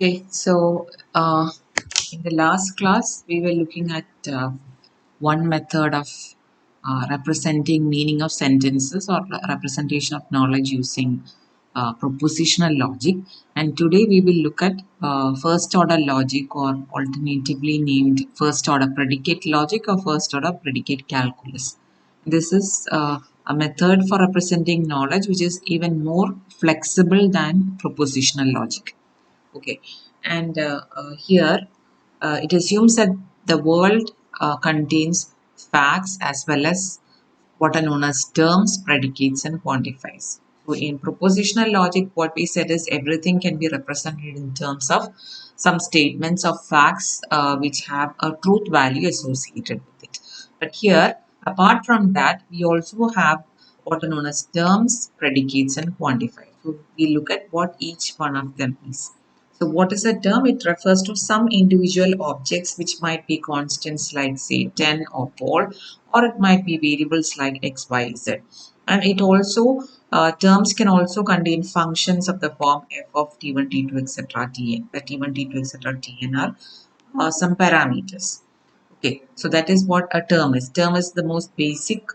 Okay, so in the last class, we were looking at one method of representing meaning of sentences or representation of knowledge using propositional logic. And today we will look at first order logic, or alternatively named first order predicate logic or first order predicate calculus. This is a method for representing knowledge which is even more flexible than propositional logic. Okay, and here it assumes that the world contains facts as well as what are known as terms, predicates, and quantifiers. So, in propositional logic, what we said is everything can be represented in terms of some statements of facts which have a truth value associated with it. But here, apart from that, we also have what are known as terms, predicates, and quantifiers. So, we look at what each one of them is. So what is a term? It refers to some individual objects which might be constants like say 10 or Paul, or it might be variables like x, y, z. And it also, terms can also contain functions of the form f of t1, t2, etc. tn. The t1, t2, etc. tn are some parameters. Okay, so that is what a term is. Term is the most basic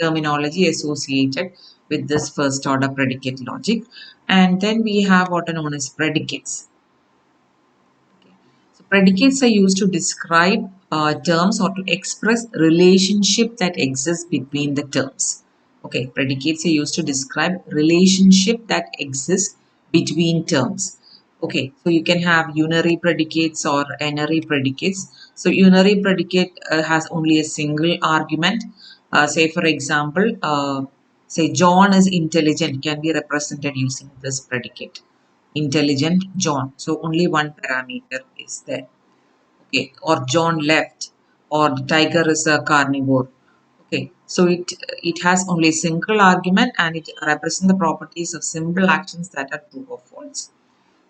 terminology associated with this first order predicate logic. And then we have what are known as predicates. Okay. So predicates are used to describe terms or to express relationship that exists between the terms. Okay, predicates are used to describe relationship that exists between terms. Okay, so you can have unary predicates or n-ary predicates. So unary predicate has only a single argument. Say for example, say John is intelligent can be represented using this predicate. Intelligent John. So only one parameter is there. Okay, or John left, or the tiger is a carnivore. Okay, so it has only a single argument and it represents the properties of simple actions that are true or false.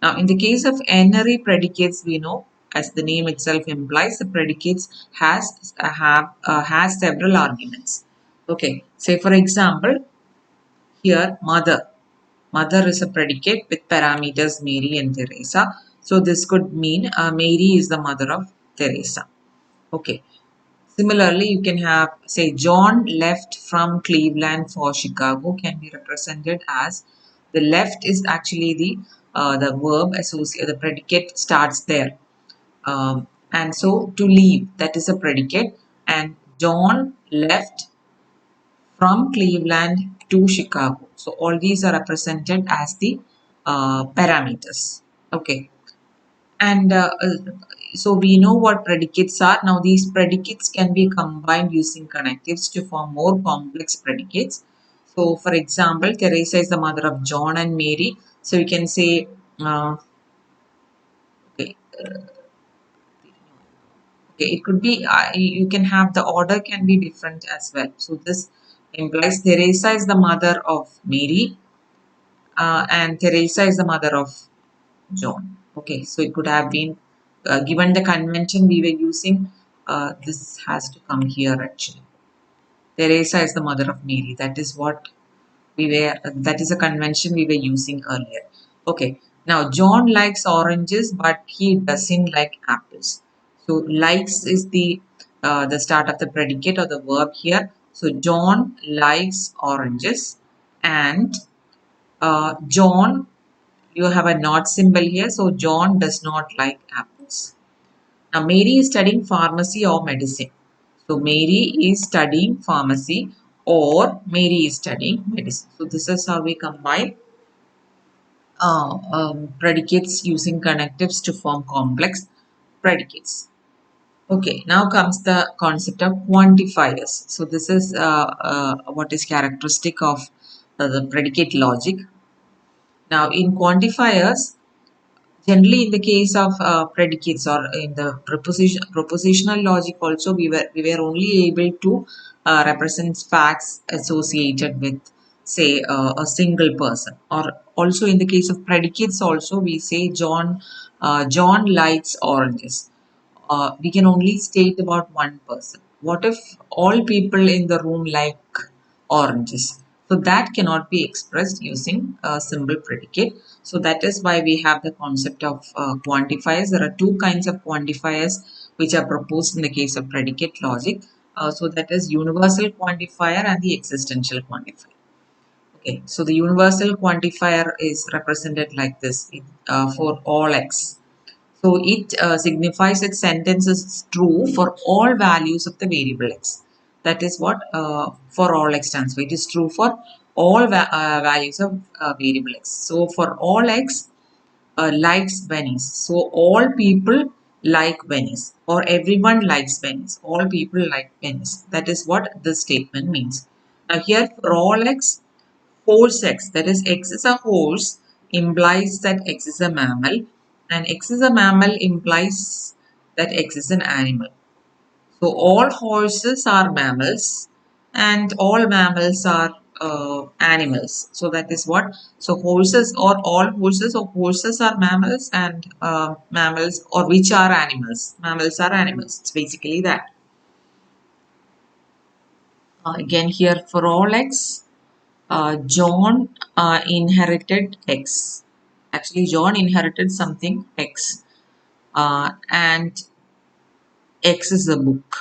Now, in the case of n-ary predicates, we know, as the name itself implies, the predicates has several arguments. Okay, say for example, here mother. Mother is a predicate with parameters Mary and Teresa. So this could mean Mary is the mother of Teresa. Okay. Similarly, you can have, say, John left from Cleveland for Chicago can be represented as the left is actually the verb associated, the predicate starts there. And so to leave, that is a predicate. And John left from Cleveland to Chicago. So all these are represented as the parameters. Okay. And so we know what predicates are. Now these predicates can be combined using connectives to form more complex predicates. So for example, Teresa is the mother of John and Mary. So you can say, okay, okay, it could be, you can have the order can be different as well. So this implies Teresa is the mother of Mary, and Teresa is the mother of John. Okay, so it could have been given the convention we were using. This has to come here actually. Teresa is the mother of Mary. That is what we were. That is a convention we were using earlier. Okay. Now John likes oranges, but he doesn't like apples. So likes is the start of the predicate or the verb here. So John likes oranges, and John, you have a not symbol here. So John does not like apples. Now Mary is studying pharmacy or medicine. So Mary is studying pharmacy or Mary is studying medicine. So this is how we combine predicates using connectives to form complex predicates. Okay, now comes the concept of quantifiers. So this is what is characteristic of the predicate logic. Now in quantifiers, generally in the case of predicates or in the propositional logic also, we were only able to represent facts associated with say a single person, or also in the case of predicates also we say John likes oranges. We can only state about one person. What if all people in the room like oranges? So that cannot be expressed using a simple predicate. So that is why we have the concept of quantifiers. There are two kinds of quantifiers which are proposed in the case of predicate logic. So that is universal quantifier and the existential quantifier. Okay, so the universal quantifier is represented like this for all x. So it signifies that sentence is true for all values of the variable x. That is what for all x stands for. It is true for all values of variable x. So for all x likes Venice. So all people like Venice, or everyone likes Venice. All people like Venice. That is what this statement means. Now here for all x, horse x, that is x is a horse, implies that x is a mammal, and x is a mammal implies that x is an animal. So all horses are mammals and all mammals are animals. So that is what. So horses or all horses or horses are mammals and mammals or which are animals. Mammals are animals. It's basically that. Again here for all x, John inherited X. Actually, John inherited something X, and X is a book.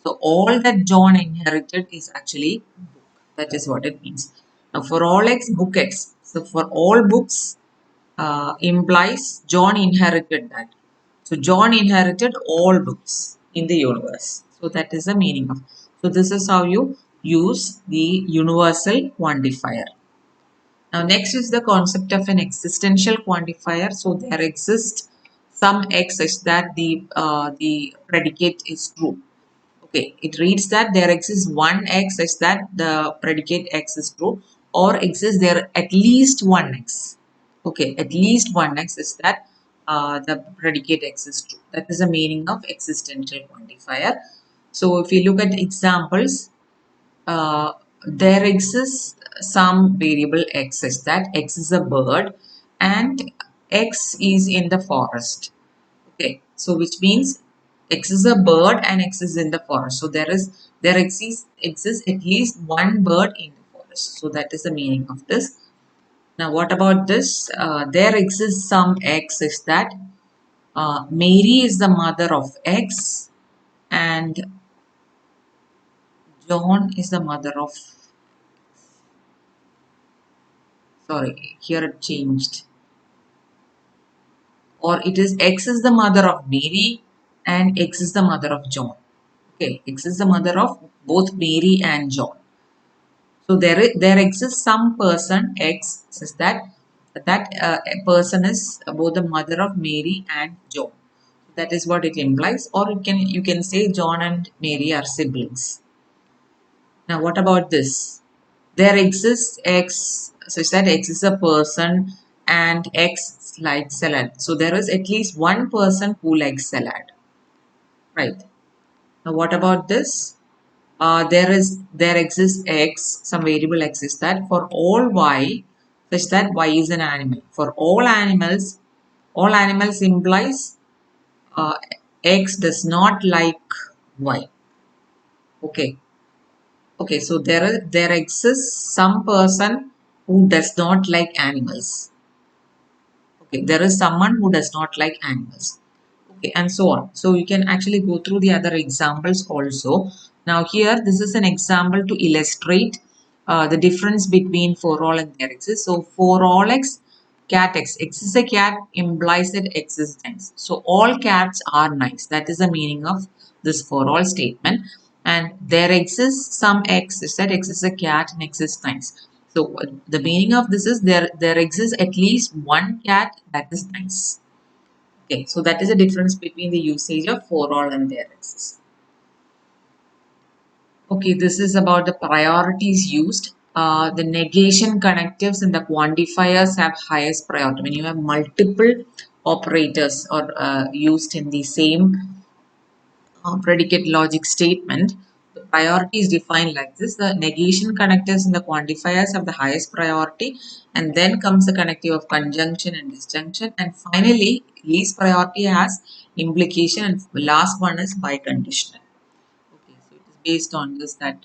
So all that John inherited is actually book. That is what it means. Now, for all X, book X. So for all books implies John inherited that. So John inherited all books in the universe. So that is the meaning of. So this is how you use the universal quantifier. Now, next is the concept of an existential quantifier. So, there exists some x such that the predicate is true. Okay, it reads that there exists one x such that the predicate x is true, or exists there at least one x. Okay, at least one x is that the predicate x is true. That is the meaning of existential quantifier. So, if you look at examples, uh, there exists some variable x such that x is a bird and x is in the forest. Okay, so which means x is a bird and x is in the forest. So there exists at least one bird in the forest. So that is the meaning of this. Now what about this? There exists some x such that Mary is the mother of x and John is the mother of, sorry, here it changed, or it is X is the mother of Mary and X is the mother of John. Okay, X is the mother of both Mary and John. So there exists some person X says that a person is both the mother of Mary and John. That is what it implies, or you can say John and Mary are siblings. Now what about this? There exists X such that X is a person and X likes salad. So there is at least one person who likes salad. Right. Now what about this? There exists X, some variable X is that for all Y such that Y is an animal. For all animals implies uh, X does not like Y. Okay. Okay, so there exists some person who does not like animals. Okay, there is someone who does not like animals. Okay, and so on. So you can actually go through the other examples also. Now here, this is an example to illustrate the difference between for all and there exists. So for all x, cat x, x is a cat implies that x is nice. So all cats are nice. That is the meaning of this for all statement. And there exists some x, is that x is a cat and x is nice. So the meaning of this is there exists at least one cat that is nice. Okay, so that is the difference between the usage of for all and there exists. Okay, this is about the priorities used. The negation connectives and the quantifiers have highest priority. When you have multiple operators or used in the same predicate logic statement, the priority is defined like this. The negation connectives and the quantifiers have the highest priority, and then comes the connective of conjunction and disjunction, and finally least priority has implication, and the last one is biconditional. Okay, so it is based on this that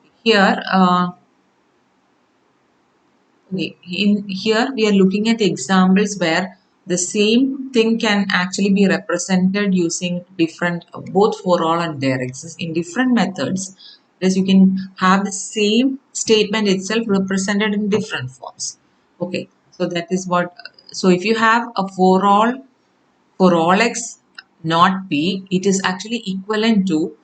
okay, here Okay, in here we are looking at examples where the same thing can actually be represented using different both for all and there exists in different methods. As you can have the same statement itself represented in different forms. Okay, so that is what. So if you have a for all x not p, it is actually equivalent to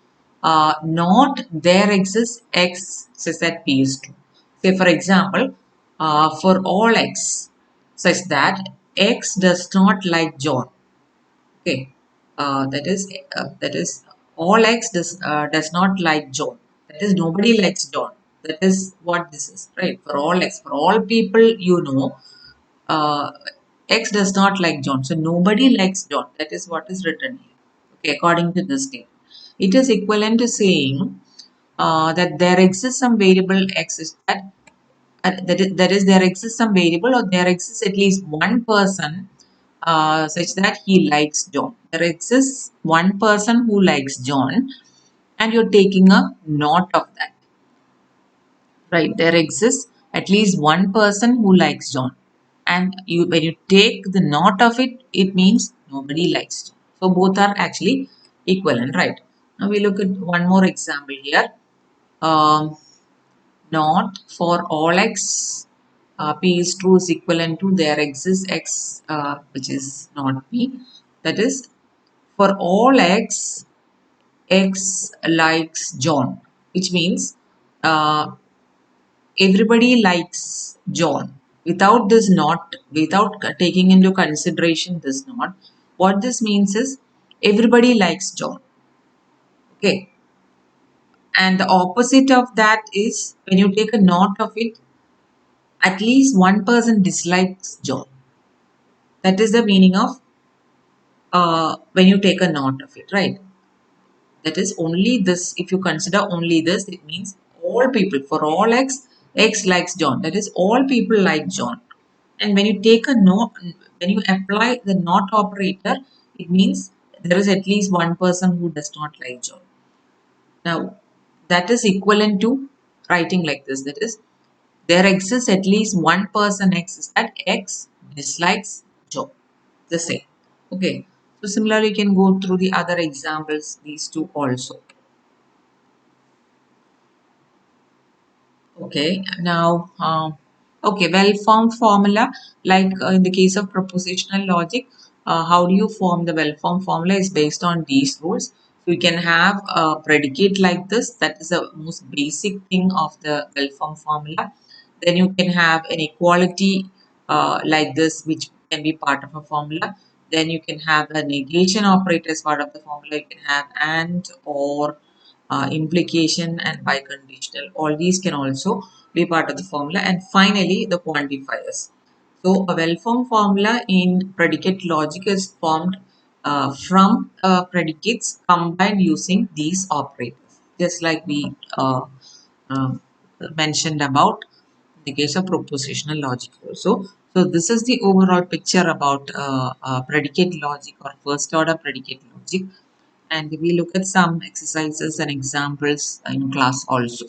not there exists x such that p is true. Say for example, for all x such that x does not like John. Okay, that is all x does not like John. That is nobody likes John. That is what this is, right? For all x, for all people you know, uh, X does not like John. So nobody likes John. That is what is written here. Okay, according to this statement. It is equivalent to saying that there exists some variable X is that is there exists some variable or there exists at least one person such that he likes John. There exists one person who likes John and you're taking a note of that. Right, there exists at least one person who likes John. And you when you take the note of it, it means nobody likes John. So both are actually equivalent, right? Now we look at one more example here. Um, Not for all x p is true is equivalent to there exists x which is not p. That is for all x likes John, which means uh, everybody likes John. Without this not, without taking into consideration this not, what this means is everybody likes John. Okay. And the opposite of that is when you take a note of it, at least one person dislikes John. That is the meaning of when you take a note of it, right? That is only this, if you consider only this, it means all people, for all x likes John. That is all people like John. And when you take a note, when you apply the not operator, it means there is at least one person who does not like John. Now, that is equivalent to writing like this. That is, there exists at least one person X that X dislikes John. The same. Okay. So similarly, you can go through the other examples, these two also. Okay, now, okay, well-formed formula, like in the case of propositional logic, how do you form the well-formed formula is based on these rules. So you can have a predicate like this, that is the most basic thing of the well-formed formula. Then you can have an equality like this, which can be part of a formula. Then you can have a negation operator as part of the formula. You can have and, or, implication and biconditional. All these can also be part of the formula. And finally, the quantifiers. So a well-formed formula in predicate logic is formed from predicates combined using these operators, just like we uh, mentioned about in the case of propositional logic also. So this is the overall picture about predicate logic or first order predicate logic, and we look at some exercises and examples in class also.